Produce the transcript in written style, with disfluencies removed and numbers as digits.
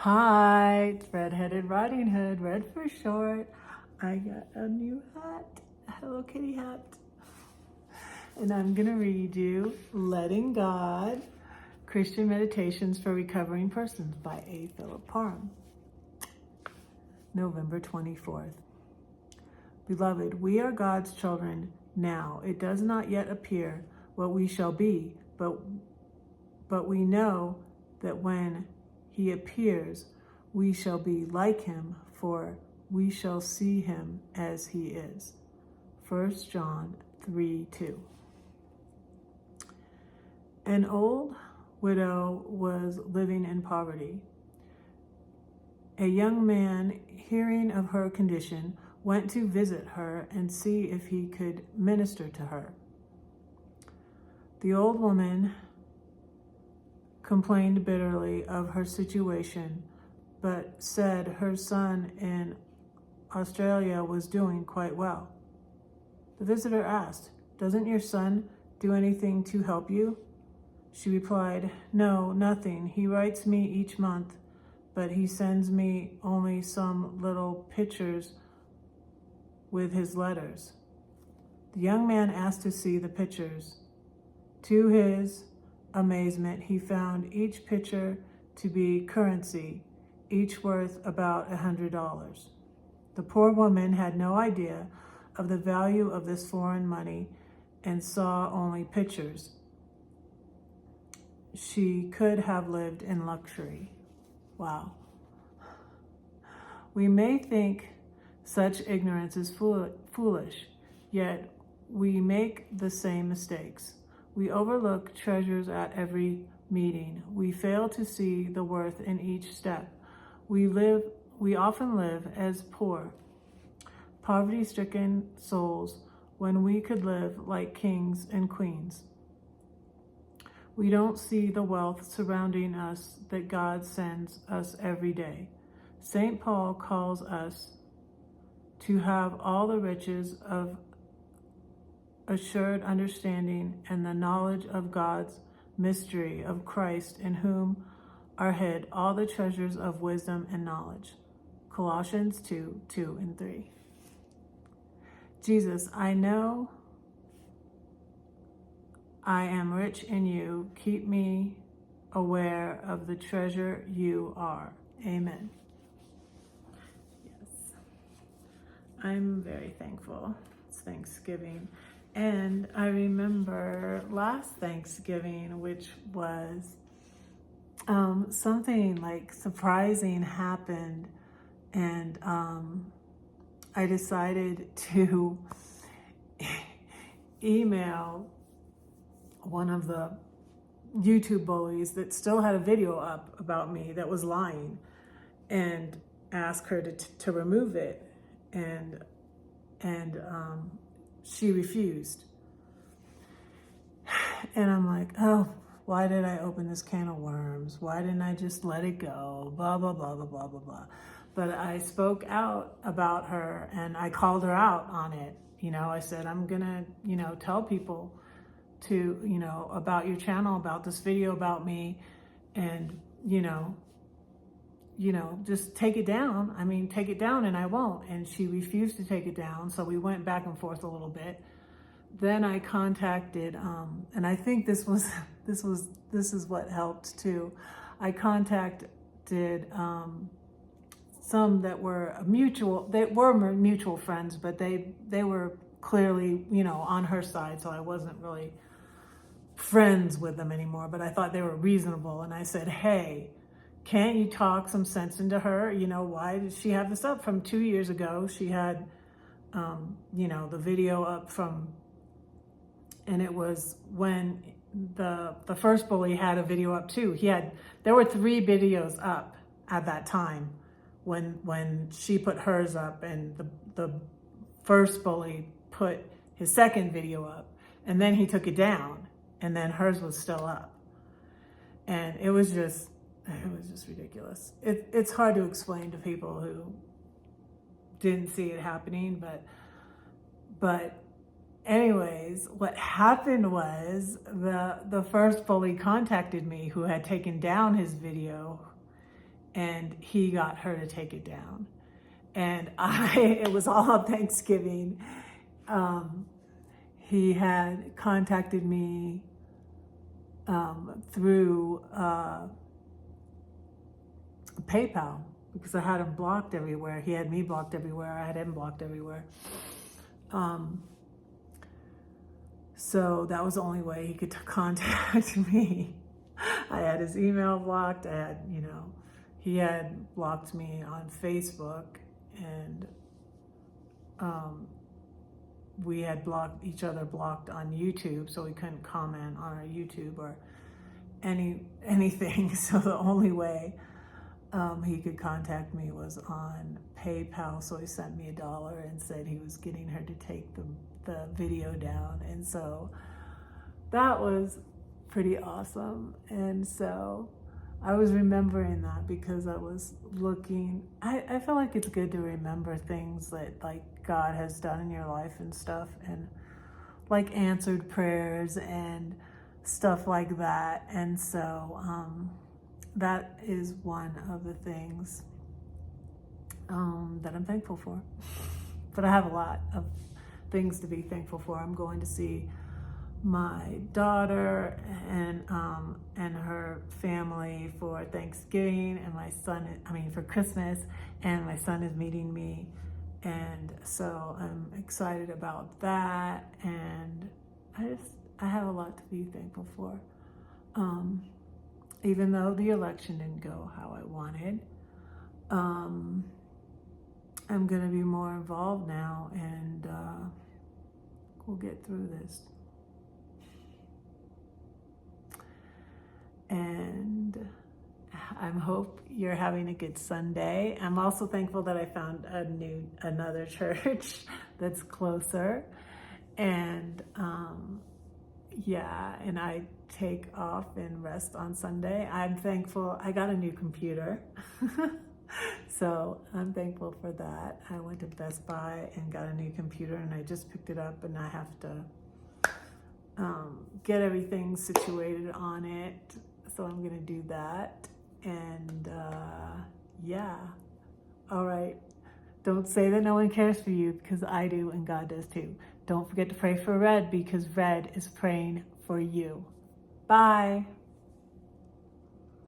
Hi, it's Red-Headed Riding Hood, red for short. I got a new hat, a Hello Kitty hat. And I'm gonna read you Letting God, Christian Meditations for Recovering Persons by A. Philip Parham. November 24th. Beloved, we are God's children now. It does not yet appear what we shall be, but we know that when he appears, we shall be like him, for we shall see him as he is. 1 John 3:2. An old widow was living in poverty. A young man, hearing of her condition, went to visit her and see if he could minister to her. The old woman complained bitterly of her situation, but said her son in Australia was doing quite well. The visitor asked, "Doesn't your son do anything to help you?" She replied, "No, nothing. He writes me each month, but he sends me only some little pictures with his letters." The young man asked to see the pictures. To his amazement, he found each picture to be currency, each worth about $100. The poor woman had no idea of the value of this foreign money and saw only pictures. She could have lived in luxury. Wow. We may think such ignorance is foolish, yet we make the same mistakes. We overlook treasures at every meeting. We fail to see the worth in each step. We often live as poor, poverty-stricken souls when we could live like kings and queens. We don't see the wealth surrounding us that God sends us every day. St. Paul calls us to have all the riches of assured understanding and the knowledge of God's mystery of Christ, in whom are hid all the treasures of wisdom and knowledge. Colossians 2:2-3. Jesus, I know I am rich in you. Keep me aware of the treasure you are. Amen. Yes, I'm very thankful. It's Thanksgiving. And I remember last Thanksgiving, which was something like surprising happened, and I decided to email one of the YouTube bullies that still had a video up about me that was lying, and ask her to remove it, and she refused. And I'm like, oh, why did I open this can of worms? Why didn't I just let it go? Blah, blah, blah, blah, blah, blah, blah. But I spoke out about her, and I called her out on it. I said, I'm gonna, tell people to, about your channel, about this video about me, and, just take it down. Take it down, and I won't. And she refused to take it down. So we went back and forth a little bit. Then I contacted, and I think this is what helped too. I contacted some that were mutual friends, but they were clearly, on her side. So I wasn't really friends with them anymore, but I thought they were reasonable. And I said, hey, can't you talk some sense into her? Why did she have this up from 2 years ago? She had, the video up from, and it was when the first bully had a video up too. There were 3 videos up at that time when she put hers up, and the first bully put his second video up, and then he took it down, and then hers was still up. And it was just ridiculous. It's hard to explain to people who didn't see it happening, but anyways, what happened was the first bully contacted me, who had taken down his video, and he got her to take it down. And it was all on Thanksgiving. He had contacted me through PayPal because I had him blocked everywhere. He had me blocked everywhere. I had him blocked everywhere. So that was the only way he could contact me. I had his email blocked. He had blocked me on Facebook, and we had blocked each other, blocked on YouTube, so we couldn't comment on our YouTube or anything. So the only way he could contact me was on PayPal. So he sent me $1 and said he was getting her to take the video down. And so that was pretty awesome. And so I was remembering that because I was looking, I feel like it's good to remember things that like God has done in your life and stuff, and like answered prayers and stuff like that. And so that is one of the things that I'm thankful for. But I have a lot of things to be thankful for. I'm going to see my daughter and her family for Thanksgiving, and my son, for Christmas, and my son is meeting me. And so I'm excited about that. And I have a lot to be thankful for. Even though the election didn't go how I wanted, I'm going to be more involved now, and we'll get through this. And I hope you're having a good Sunday. I'm also thankful that I found another church that's closer. And and I take off and rest on Sunday. I'm thankful I got a new computer. So I'm thankful for that. I went to Best Buy and got a new computer, and I just picked it up, and I have to get everything situated on it. So I'm gonna do that. And all right. Don't say that no one cares for you, because I do, and God does too. Don't forget to pray for Red, because Red is praying for you. Bye.